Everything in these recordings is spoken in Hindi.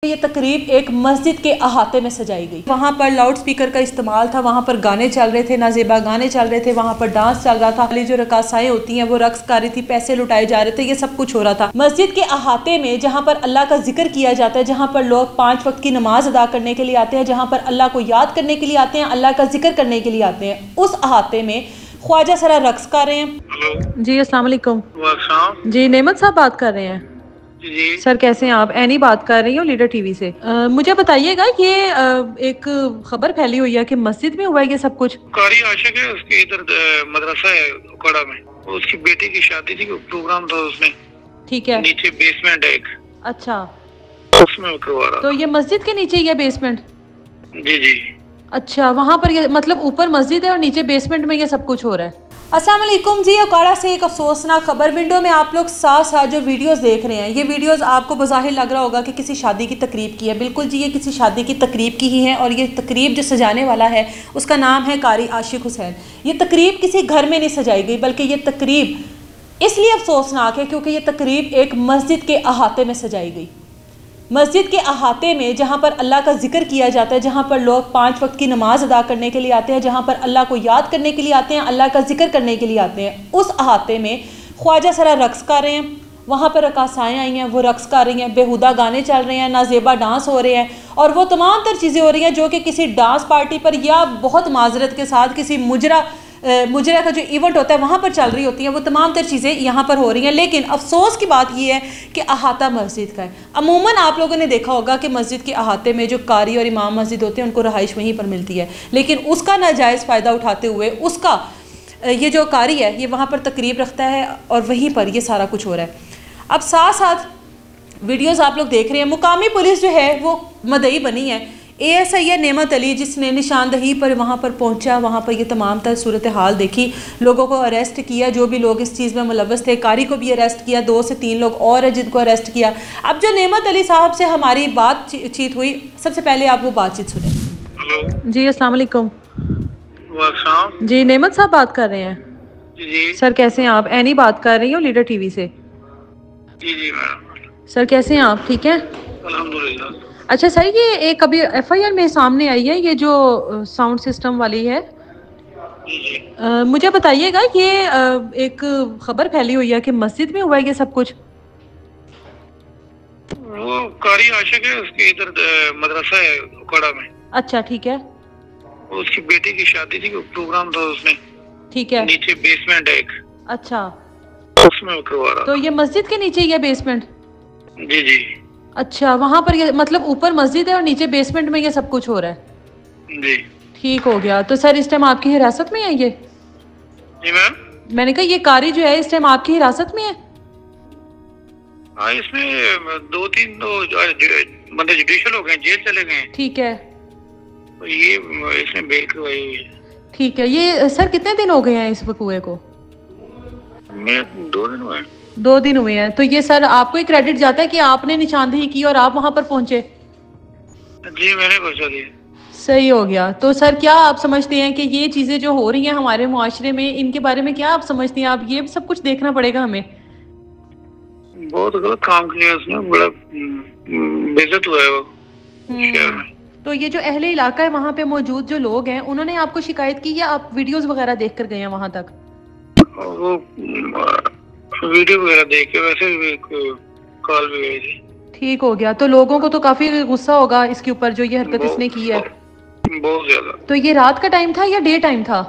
ये तकरीब एक मस्जिद के अहाते में सजाई गई। वहाँ पर लाउड स्पीकर का इस्तेमाल था, वहाँ पर गाने चल रहे थे, नाजेबा गाने चल रहे थे, वहाँ पर डांस चल रहा था, जो रकासाएं होती हैं वो रक्स कर रही थी, पैसे लुटाए जा रहे थे, ये सब कुछ हो रहा था मस्जिद के अहाते में, जहाँ पर अल्लाह का जिक्र किया जाता है, जहाँ पर लोग 5 वक्त की नमाज अदा करने के लिए आते हैं, जहाँ पर अल्लाह को याद करने के लिए आते हैं, अल्लाह का जिक्र करने के लिए आते हैं। उस अहाते में ख्वाजा सरा रक्स कर रहे हैं। जी अस्सलाम वालेकुम। जी नेमत साहब बात कर रहे हैं। जी सर कैसे हैं आप? एनी बात कर रही हूँ लीडर टीवी से। मुझे बताइएगा ये एक खबर फैली हुई है कि मस्जिद में हुआ है ये सब कुछ। कारी आशिक है, उसके इधर मदरसा है उकाड़ा में, उसकी बेटी की शादी थी, प्रोग्राम था उसमें। ठीक है। नीचे बेसमेंट है एक। अच्छा, उसमें करवा रहा। तो ये मस्जिद के नीचे ही है बेसमेंट? जी जी। अच्छा, वहाँ पर ये मतलब ऊपर मस्जिद है और नीचे बेसमेंट में ये सब कुछ हो रहा है। अस्सलाम वालेकुम जी। उकाड़ा से एक अफसोसनाक खबर। विंडो में आप लोग साथ साथ जो वीडियोस देख रहे हैं, ये वीडियोस आपको बज़ाहिर लग रहा होगा कि किसी शादी की तकरीब की है। बिल्कुल जी, ये किसी शादी की तकरीब की ही है और ये तकरीब जो सजाने वाला है उसका नाम है कारी आशिक हुसैन। ये तकरीब किसी घर में नहीं सजाई गई, बल्कि ये तकरीब इसलिए अफसोसनाक है क्योंकि ये तकरीब एक मस्जिद के अहाते में सजाई गई। मस्जिद के अहाते में, जहाँ पर अल्लाह का जिक्र किया जाता है, जहाँ पर लोग 5 वक्त की नमाज अदा करने के लिए आते हैं, जहाँ पर अल्लाह को याद करने के लिए आते हैं, अल्लाह का जिक्र करने के लिए आते हैं। उस अहाते में ख्वाजा सरा रक्स कर रहे हैं, वहाँ पर रकासाएँ आई हैं, वो रक्स कर रही हैं, बेहुदा गाने चल रहे हैं, नाजेबा डांस हो रहे हैं और वो तमाम तर चीज़ें हो रही हैं जो कि किसी डांस पार्टी पर या बहुत माजरत के साथ किसी मुजरा का जो इवेंट होता है वहाँ पर चल रही होती हैं। वो तमाम तर चीज़ें यहाँ पर हो रही हैं। लेकिन अफसोस की बात यह है कि अहाता मस्जिद का है। अमूमन आप लोगों ने देखा होगा कि मस्जिद के अहाते में जो कारी और इमाम मस्जिद होते हैं उनको रहाइश वहीं पर मिलती है, लेकिन उसका नाजायज़ फ़ायदा उठाते हुए उसका ये जो कारी है ये वहाँ पर तकरीब रखता है और वहीं पर ये सारा कुछ हो रहा है। अब साथ साथ वीडियोज़ आप लोग देख रहे हैं, मुकामी पुलिस जो है वो मदई बनी है। ASI है नेमत अली, जिसने निशानदही पर वहाँ पर पहुँचा, वहाँ पर ये तमाम तर सूरत हाल देखी, लोगों को अरेस्ट किया, जो भी लोग इस चीज़ में मुलव्वस थे। कारी को भी अरेस्ट किया, 2 से 3 लोग और हैं जिनको अरेस्ट किया। अब जो नेमत अली साहब से हमारी बातचीत हुई, सबसे पहले आप वो बातचीत सुने। हेलो जी अस्सलाम वालेकुम। जी नेमत साहब बात कर रहे हैं। जी सर कैसे हैं आप? एनी बात कर रही हूँ लीडर टीवी से। जी जी मैडम। सर कैसे हैं आप? ठीक है अल्हम्दुलिल्लाह। अच्छा सर, ये एक अभी FIR में सामने आई है, ये जो साउंड सिस्टम वाली है। जी जी। मुझे बताइएगा ये एक खबर फैली हुई है कि मस्जिद में हुआ है ये सब कुछ। वो कारी आशिक है, उसके इधर मदरसा है उकाड़ा में। अच्छा ठीक है। उसकी बेटी की शादी थी, प्रोग्राम था उसमें। ठीक है। नीचे बेसमेंट है एक। अच्छा, उसमें करवा रहा। तो ये मस्जिद के नीचे ही है बेसमेंट? जी जी। अच्छा, वहाँ पर ये मतलब ऊपर मस्जिद है और नीचे बेसमेंट में ये सब कुछ हो रहा है। जी ठीक हो गया। तो सर इस टाइम आपकी हिरासत में है ये? जी मैम। मैंने कहा ये कारी जो है इस टाइम आपकी हिरासत में है? हाँ, इसमें 2-3 बंदे जुडिशियल हो गए, जेल चले गए। ठीक है। तो ये इसमें बेल करवाई हुई है। ठीक है। ये सर कितने दिन हो गए हैं इस वकूए को? मैं 2 दिन हुए। 2 दिन हुए हैं। तो ये सर आपको ही क्रेडिट जाता है कि आपने निशानदेही की और आप वहां पर पहुंचे? जी मैंने पहुंचा दिया। सही हो गया। तो सर क्या आप समझते हैं कि ये चीजें जो हो रही हैं हमारे मुआशरे में, इनके बारे में क्या आप समझती हैं? आप ये सब कुछ देखना पड़ेगा हमें। बहुत गलत काम किया उसने, बड़ा बेइज्जत हुआ है वो शहर में। तो ये जो अहले इलाका है वहाँ पे मौजूद जो लोग हैं, उन्होंने आपको शिकायत की या आप वीडियोस वगैरह देख कर गए हैं वहां तक? वो वीडियो वगैरह देख के, वैसे भी कॉल भी गई थी। ठीक हो गया। तो लोगों को तो काफी गुस्सा होगा इसके ऊपर जो ये हरकत इसने की है। बहुत ज्यादा। तो ये रात का टाइम था या डे टाइम था?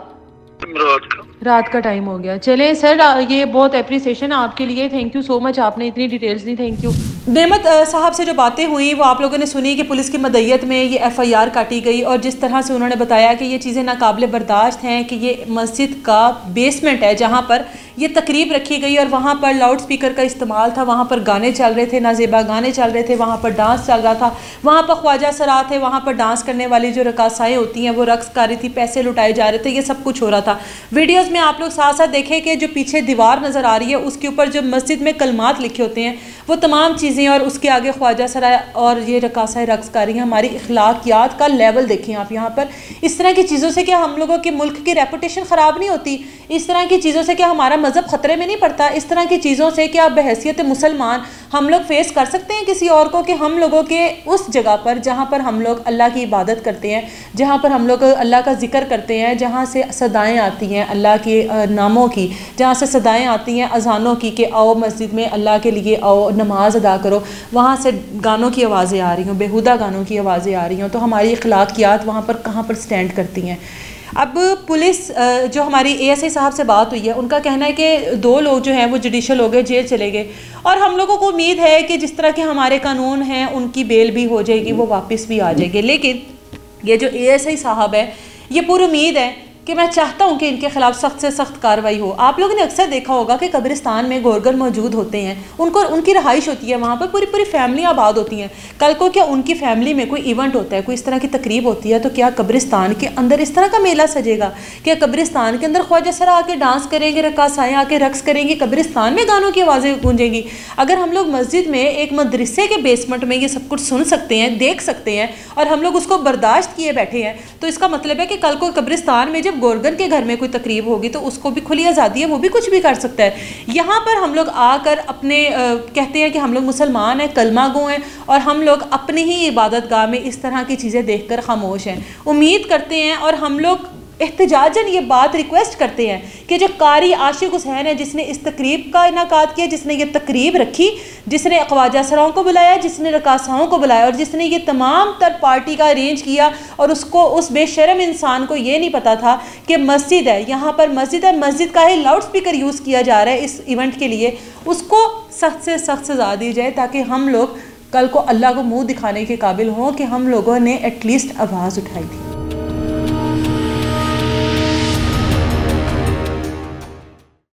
रात का टाइम हो गया। चले सर, ये बहुत अप्रिसिएशन है आपके लिए। थैंक यू सो मच, आपने इतनी डिटेल्स दी, थैंक यू। नेमत साहब से जो बातें हुई वो आप लोगों ने सुनी कि पुलिस की मदय्यत में ये FIR काटी गई और जिस तरह से उन्होंने बताया कि ये चीज़ें नाकाबिले बर्दाश्त हैं कि ये मस्जिद का बेसमेंट है जहाँ पर ये तकरीब रखी गई और वहाँ पर लाउड स्पीकर का इस्तेमाल था, वहाँ पर गाने चल रहे थे, नाजेबा गाने चल रहे थे, वहाँ पर डांस चल रहा था, वहाँ पर ख्वाजा सरा थे, वहाँ पर डांस करने वाली जो रकासाएँ होती हैं वो रक्स कर रही थी, पैसे लुटाए जा रहे थे, ये सब कुछ हो रहा था। वीडियोज़ में आप लोग साथ साथ देखें कि जो पीछे दीवार नज़र आ रही है उसके ऊपर जो मस्जिद में कलमात लिखे होते हैं वो तमाम चीज़ें, और उसके आगे ख्वाजा सरा और ये रकासाएँ रक्स कर रही हैं। हमारी अखलाकियात का लेवल देखें आप यहाँ पर। इस तरह की चीज़ों से क्या हम लोगों के मुल्क की रेपुटेशन ख़राब नहीं होती? इस तरह की चीज़ों से क्या हमारा मज़हब ख़तरे में नहीं पड़ता इस तरह की चीज़ों से कि आप बहैसियत मुसलमान हम लोग फेस कर सकते हैं किसी और को, कि हम लोगों के उस जगह पर जहाँ पर हम लोग अल्लाह की इबादत करते हैं, जहाँ पर हम लोग अल्लाह का जिक्र करते हैं, जहाँ से सदाएँ आती हैं अल्लाह के नामों की, जहाँ से सदाएँ आती हैं अजानों की कि आओ मस्जिद में अल्लाह के लिए आओ, नमाज अदा करो, वहाँ से गानों की आवाज़ें आ रही हों, बेहुदा गानों की आवाज़ें आ रही हों, तो हमारी अखलाकियात वहाँ पर कहाँ पर स्टैंड करती हैं। अब पुलिस जो हमारी ASI साहब से बात हुई है, उनका कहना है कि 2 लोग जो हैं वो जुडिशल हो गए, जेल चले गए, और हम लोगों को उम्मीद है कि जिस तरह के हमारे कानून हैं उनकी बेल भी हो जाएगी, वो वापस भी आ जाएंगे। लेकिन ये जो ASI साहब है, ये पूरी उम्मीद है कि मैं चाहता हूँ कि इनके खिलाफ सख्त से सख्त कार्रवाई हो। आप लोगों ने अक्सर देखा होगा कि कब्रिस्तान में गोरगर मौजूद होते हैं, उनकी रहाइश होती है, वहाँ पर पूरी पूरी फैमिली आबाद होती हैं। कल को क्या उनकी फैमिली में कोई इवेंट होता है, कोई इस तरह की तकरीब होती है, तो क्या कब्रिस्तान के अंदर इस तरह का मेला सजेगा? क्या कब्रिस्तान के अंदर ख्वाजा सरा आके डांस करेंगे, रकासाएँ आके रक्स करेंगी, कब्रिस्तान में गानों की आवाज़ें गूंजेंगी? अगर हम लोग मस्जिद में एक मदरसे के बेसमेंट में ये सब कुछ सुन सकते हैं, देख सकते हैं, और हम लोग उसको बर्दाश्त किए बैठे हैं, तो इसका मतलब है कि कल को कब्रिस्तान में जब गोरगन के घर में कोई तकरीब होगी तो उसको भी खुली आज़ादी है, वो भी कुछ भी कर सकता है। यहाँ पर हम लोग आकर अपने कहते हैं कि हम लोग मुसलमान हैं, कलमा गो हैं, और हम लोग अपनी ही इबादत गाह में इस तरह की चीज़ें देखकर खामोश हैं। उम्मीद करते हैं और हम लोग एहतजाजन ये बात रिक्वेस्ट करते हैं कि जो कारी आशिक हुसैन है, जिसने इस तकरीब का इनाकाद किया, जिसने ये तकरीब रखी, जिसने ख्वाजा सराओं को बुलाया, जिसने रकासाओं को बुलाया, और जिसने ये तमाम तर पार्टी का अरेंज किया, और उसको उस बेशरम इंसान को ये नहीं पता था कि मस्जिद है, यहाँ पर मस्जिद है, मस्जिद का ही लाउड स्पीकर यूज़ किया जा रहा है इस इवेंट के लिए, उसको सख्त से सख्त सज़ा दी जाए, ताकि हम लोग कल को अल्लाह को मुँह दिखाने के काबिल हों कि हम लोगों ने एटलीस्ट आवाज़ उठाई थी।